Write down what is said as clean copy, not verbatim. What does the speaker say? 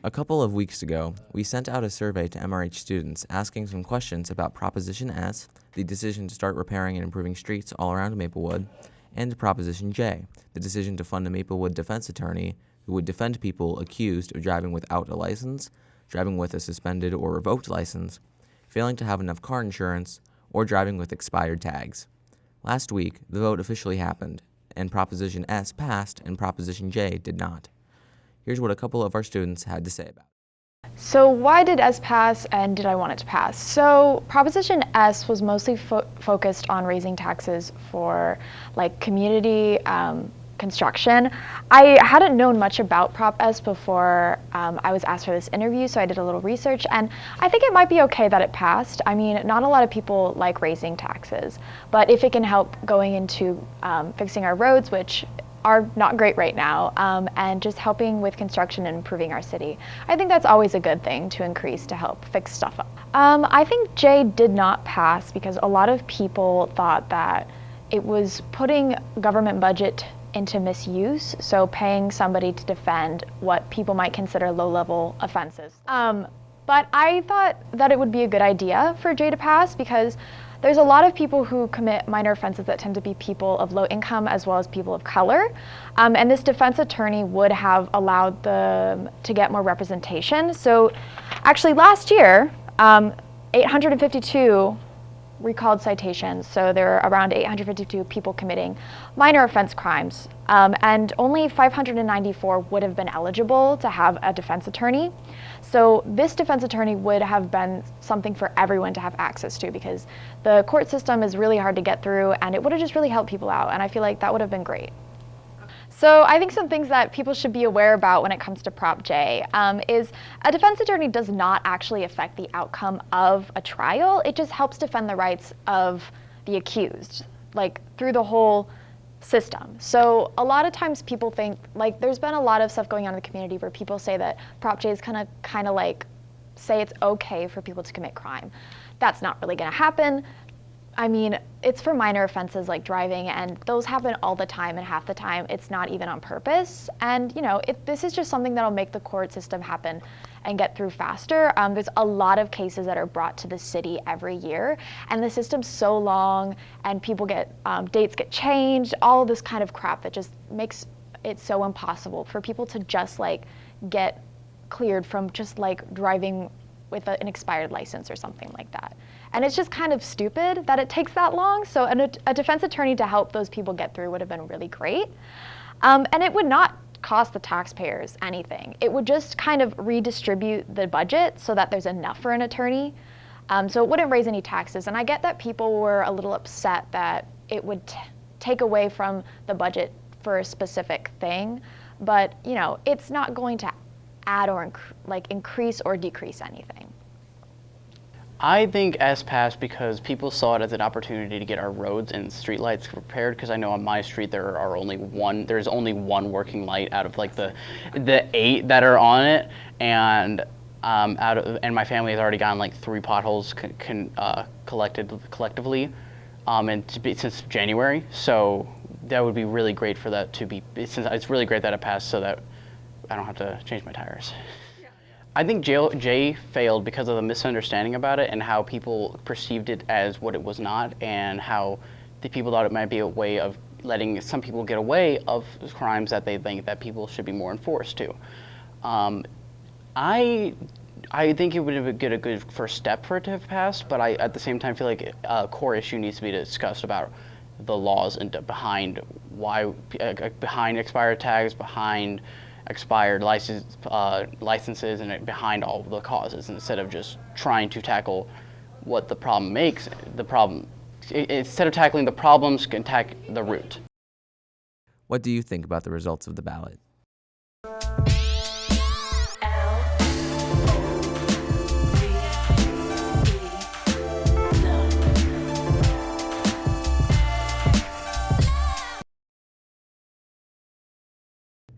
A couple of weeks ago, we sent out a survey to MRH students asking some questions about Proposition S, the decision to start repairing and improving streets all around Maplewood, and Proposition J, the decision to fund a Maplewood defense attorney who would defend people accused of driving without a license, driving with a suspended or revoked license, failing to have enough car insurance, or driving with expired tags. Last week, the vote officially happened, and Proposition S passed and Proposition J did not. Here's what a couple of our students had to say about it. So why did S pass and did I want it to pass? So Proposition S was mostly focused on raising taxes for like community construction. I hadn't known much about Prop S before I was asked for this interview, so I did a little research, and I think it might be okay that it passed. I mean, not a lot of people like raising taxes, but if it can help going into fixing our roads, which are not great right now, and just helping with construction and improving our city, I think that's always a good thing to increase to help fix stuff up. I think J did not pass because a lot of people thought that it was putting government budget into misuse, so paying somebody to defend what people might consider low-level offenses. But I thought that it would be a good idea for J to pass because there's a lot of people who commit minor offenses that tend to be people of low income as well as people of color. And this defense attorney would have allowed them to get more representation. So actually last year, 852 recalled citations. So there are around 852 people committing minor offense crimes. And only 594 would have been eligible to have a defense attorney. So this defense attorney would have been something for everyone to have access to because the court system is really hard to get through and it would have just really helped people out, and I feel like that would have been great. So I think some things that people should be aware about when it comes to Prop J is a defense attorney does not actually affect the outcome of a trial. It just helps defend the rights of the accused, like through the whole system. So a lot of times people think, like there's been a lot of stuff going on in the community where people say that Prop J is kind of like say it's okay for people to commit crime. That's not really going to happen. I mean, it's for minor offenses like driving, and those happen all the time, and half the time it's not even on purpose. And you know, this is just something that'll make the court system happen and get through faster. There's a lot of cases that are brought to the city every year, and the system's so long, and people get dates get changed, all of this kind of crap that just makes it so impossible for people to just like get cleared from just like driving with an expired license or something like that. And it's just kind of stupid that it takes that long. So a defense attorney to help those people get through would have been really great. And it would not cost the taxpayers anything. It would just kind of redistribute the budget so that there's enough for an attorney. So it wouldn't raise any taxes. And I get that people were a little upset that it would take away from the budget for a specific thing. But you know, it's not going to add or increase or decrease anything. I think S passed because people saw it as an opportunity to get our roads and streetlights repaired. Because I know on my street there's only one working light out of like the 8 that are on it, and and my family has already gotten like 3 potholes collectively, since January. So that would be really great for that to be. It's really great that it passed so that I don't have to change my tires. I think Jay failed because of the misunderstanding about it and how people perceived it as what it was not, and how the people thought it might be a way of letting some people get away of crimes that they think that people should be more enforced to. I think it would have been a good first step for it to have passed, but I at the same time feel like a core issue needs to be discussed about the laws and behind expired tags, behind expired licenses, and behind all of the causes, instead of just trying to tackle what the problem makes. Instead of tackling the problems, can tackle the root. What do you think about the results of the ballot?